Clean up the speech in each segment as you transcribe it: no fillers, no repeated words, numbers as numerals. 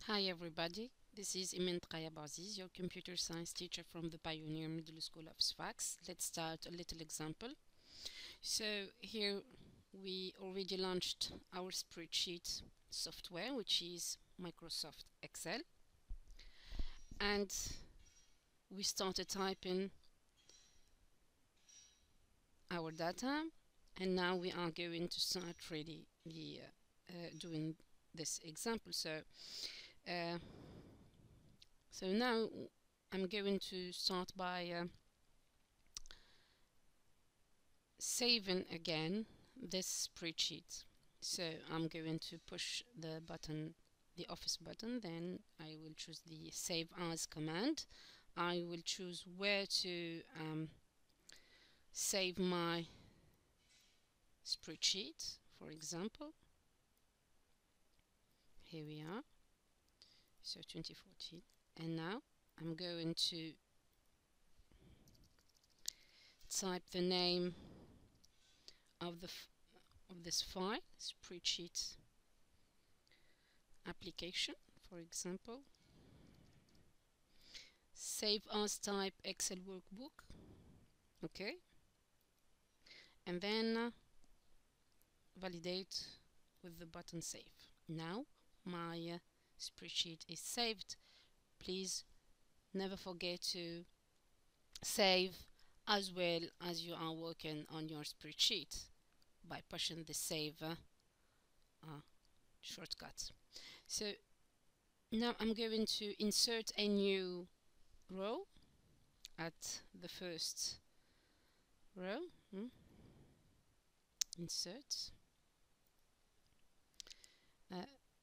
Hi everybody, this is Imen Baziz, your computer science teacher from the Pioneer Middle School of Sfax. Let's start a little example. So here we already launched our spreadsheet software, which is Microsoft Excel, and we started typing our data, and now we are going to start really doing this example. Uh, so now I'm going to start by saving again this spreadsheet. So I'm going to push the button, the office button, then I will choose the save as command. I will choose where to save my spreadsheet, for example. Here we are, so 2014, and now I'm going to type the name of this file, spreadsheet application, for example. Save as type Excel workbook, okay, and then validate with the button save. Now my spreadsheet is saved. Please never forget to save as well as you are working on your spreadsheet by pushing the save shortcut. So now I'm going to insert a new row at the first row. Insert.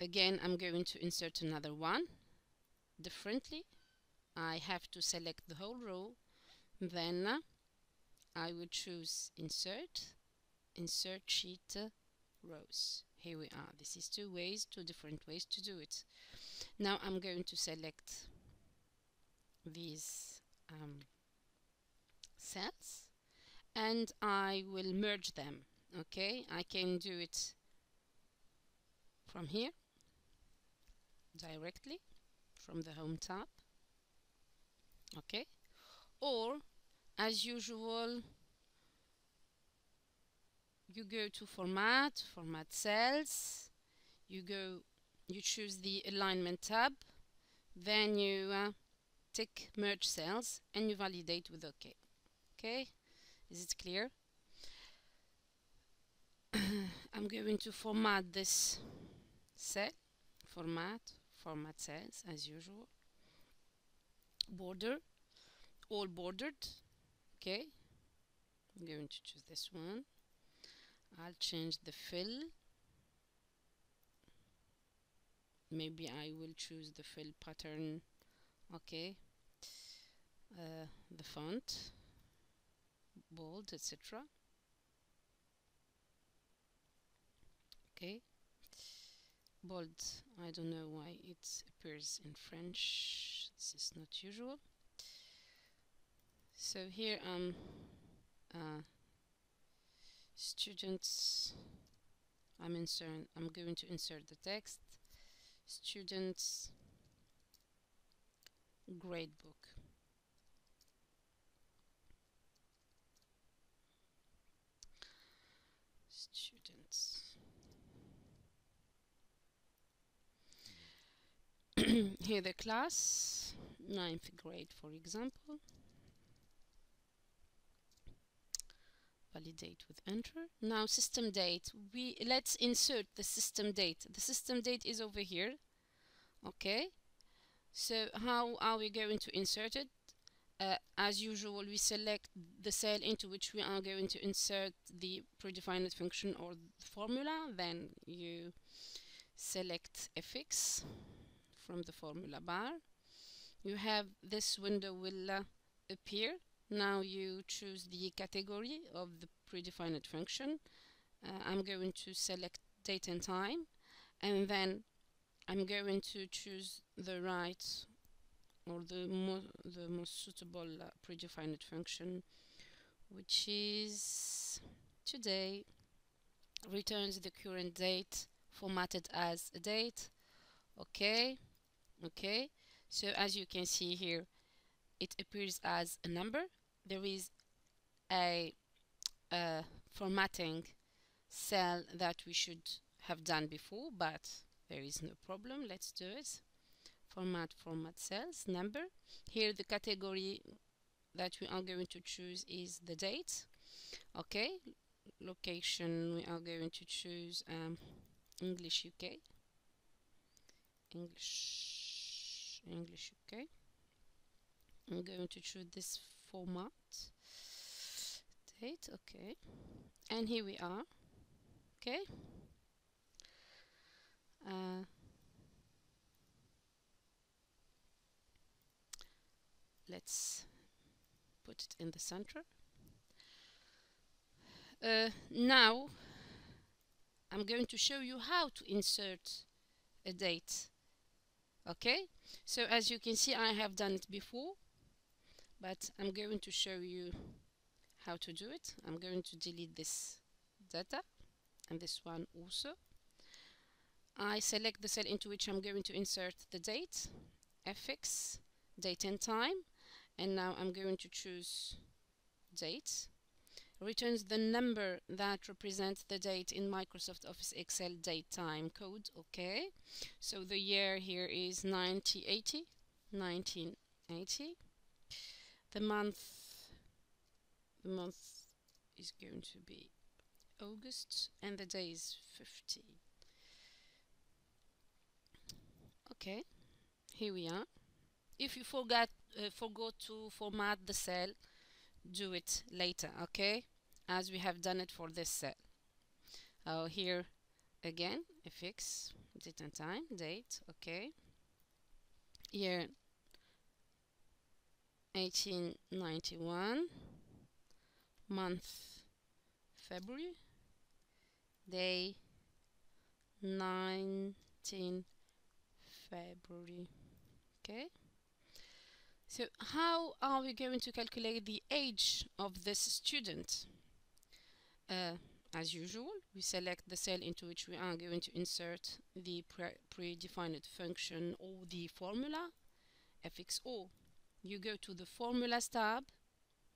Again, I'm going to insert another one differently. I have to select the whole row, then I will choose insert sheet rows. Here we are. This is two different ways to do it. Now I'm going to select these cells and I will merge them. Okay, I can do it from here directly from the home tab, okay, or as usual you go to format cells, you choose the alignment tab, then you tick merge cells and you validate with OK. Okay, is it clear? I'm going to format this cell, format cells as usual, border, all bordered. Okay, I'm going to choose this one. I'll change the fill. Maybe I will choose the fill pattern. Okay, the font, bold, etc. Okay, bold, I don't know why it appears in French. This is not usual. So here students, I'm going to insert the text, students gradebook. Students. Here the class, 9th grade, for example. Validate with enter. Now system date, let's insert the system date. The system date is over here. Okay, so how are we going to insert it? As usual, we select the cell into which we are going to insert the predefined function or formula, then you select fx from the formula bar. You have this window will appear. Now you choose the category of the predefined function. I'm going to select date and time, and then I'm going to choose the right or the most suitable predefined function, which is today. Returns the current date formatted as a date. Okay, Okay, so as you can see here, it appears as a number. There is a formatting cell that we should have done before, but there is no problem. Let's do it. Format cells, number. Here the category that we are going to choose is the date. Okay, location, we are going to choose English UK. English UK. I'm going to choose this format. Date, okay. And here we are. Okay. Let's put it in the center. Now I'm going to show you how to insert a date. Okay, so as you can see, I have done it before, but I'm going to show you how to do it. I'm going to delete this data and this one also. I select the cell into which I'm going to insert the date, fx, date and time, and now I'm going to choose date. Returns the number that represents the date in Microsoft Office Excel date time code. Okay, so the year here is 1980. The month is going to be August, and the day is 50. Okay, here we are. If you forgot to format the cell, do it later, okay, as we have done it for this cell. Here again, fx, date and time, date, okay, year 1891, month February, day 19 February. Okay, so how are we going to calculate the age of this student? As usual, we select the cell into which we are going to insert the predefined function or the formula, fxo. You go to the formulas tab,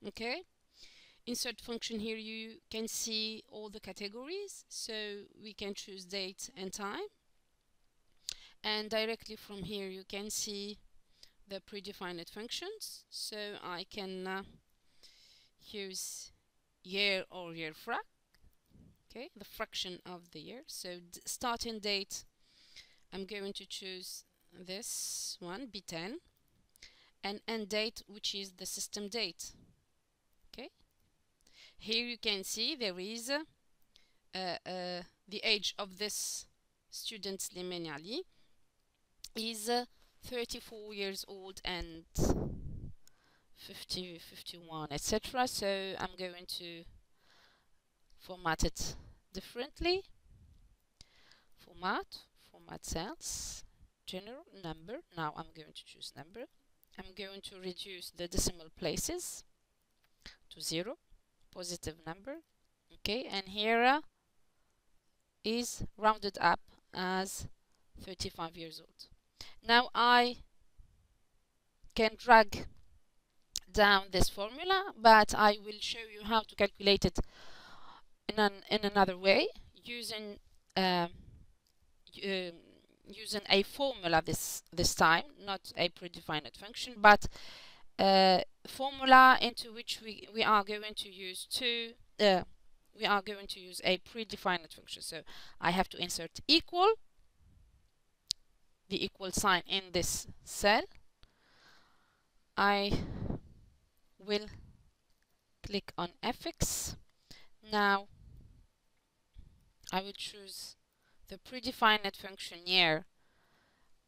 okay, insert function. Here you can see all the categories, so we can choose date and time, and directly from here you can see the predefined functions. So I can use year or year frac, okay, the fraction of the year. So starting date, I'm going to choose this one, B10, and end date, which is the system date. Okay, here you can see there is the age of this student Slimani Ali is 34 years old and 50, 51, etc. So I'm going to format it differently. Format cells, general, number. Now I'm going to choose number. I'm going to reduce the decimal places to 0, positive number. Okay, and here is rounded up as 35 years old. Now I can drag down this formula, but I will show you how to calculate it in another way, using using a formula this time, not a predefined function, but formula into which we are going to use a predefined function. So I have to insert equal, the equal sign in this cell. I will click on fx. Now I will choose the predefined function year,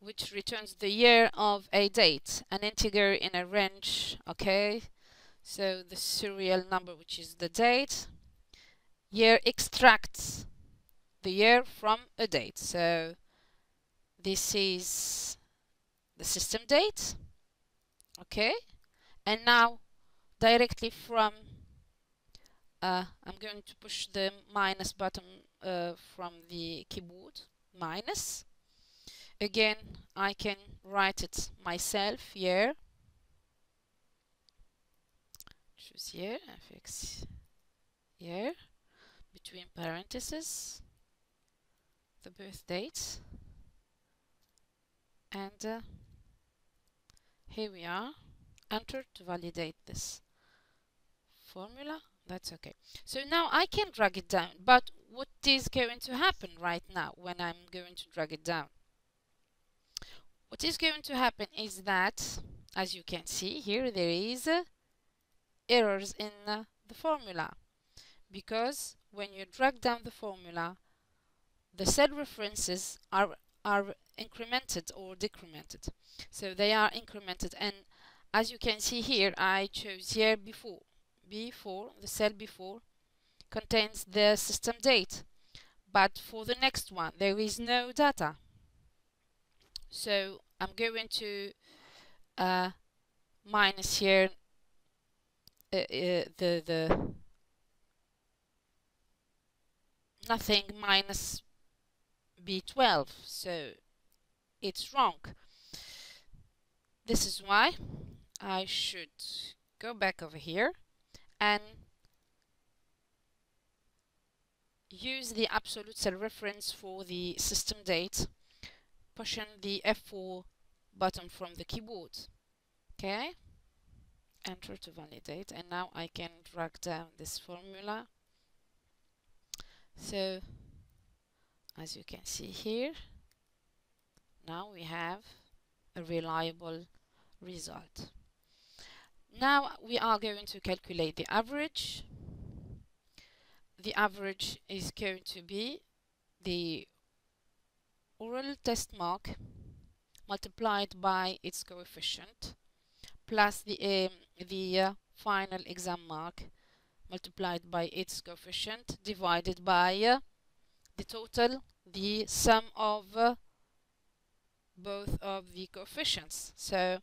which returns the year of a date, an integer in a range. Okay, so the serial number, which is the date. Year extracts the year from a date, so this is the system date. Okay, and now directly from I'm going to push the minus button from the keyboard, minus. Again, I can write it myself here. Choose here, fix here, between parentheses, the birth date, and here we are. Enter to validate this formula. That's okay. So now I can drag it down, but what is going to happen right now when I'm going to drag it down? What is going to happen is that, as you can see here, there is errors in the formula, because when you drag down the formula, the cell references are incremented or decremented. So they are incremented, and as you can see here, I chose here before. The cell before contains the system date, but for the next one there is no data. So I'm going to minus here the nothing minus B12, so it's wrong. This is why I should go back over here and use the absolute cell reference for the system date, pushing the F4 button from the keyboard. Okay, enter to validate, and now I can drag down this formula. So as you can see here, now we have a reliable result. Now we are going to calculate the average. The average is going to be the oral test mark multiplied by its coefficient plus the final exam mark multiplied by its coefficient divided by the total, the sum of both of the coefficients. So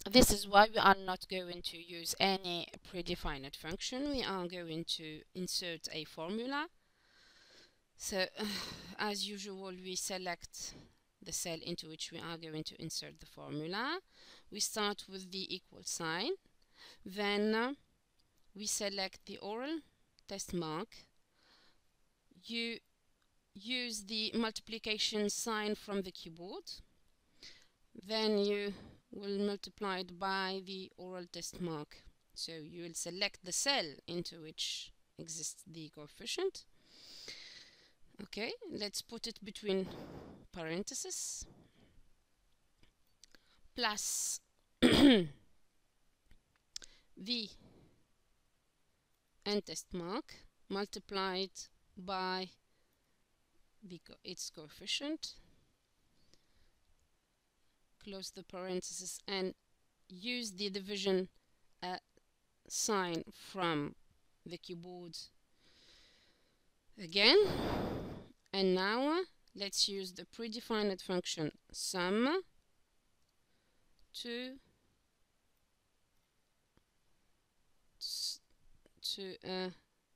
this is why we are not going to use any predefined function. We are going to insert a formula. So as usual, we select the cell into which we are going to insert the formula. We start with the equal sign, then we select the oral test mark. You use the multiplication sign from the keyboard, then you will multiply it by the oral test mark. So you will select the cell into which exists the coefficient. Okay, let's put it between parentheses, plus the end test mark multiplied by its coefficient, close the parentheses, and use the division sign from the keyboard again. And now let's use the predefined function sum to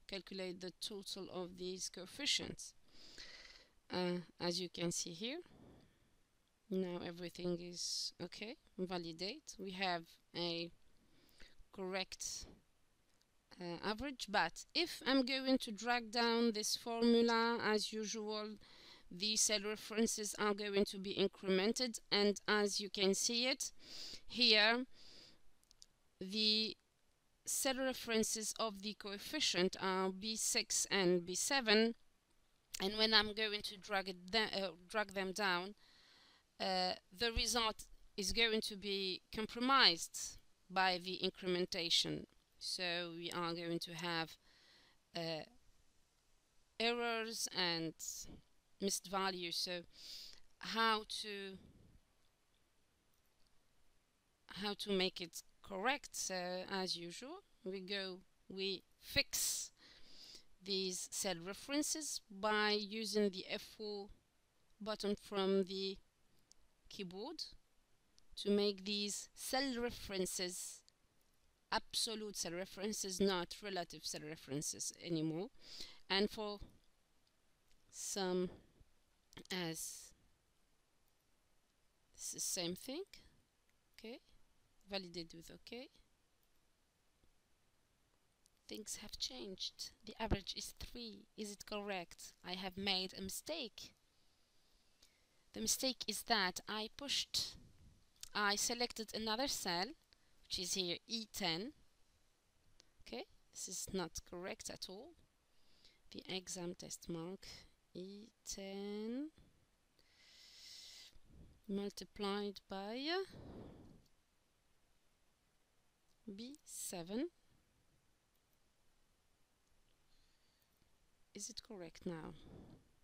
calculate the total of these coefficients. As you can see here, now everything is okay. Validate. We have a correct average, but if I'm going to drag down this formula, as usual, the cell references are going to be incremented, and as you can see it here, the cell references of the coefficient are B6 and B7, and when I'm going to drag them down, the result is going to be compromised by the incrementation. So we are going to have errors and missed values. So how to make it correct? So as usual, we fix these cell references by using the F4 button from the keyboard to make these cell references absolute cell references, not relative cell references anymore. And for some as this is same thing. Okay, validate with OK. Things have changed. The average is 3. Is it correct? I have made a mistake. The mistake is that I selected another cell, which is here E10. Okay, this is not correct at all. The exam test mark E10 multiplied by B7. Is it correct now?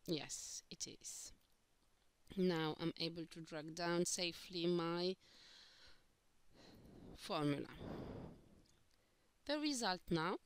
Yes, it is. Now I'm able to drag down safely my formula. The result now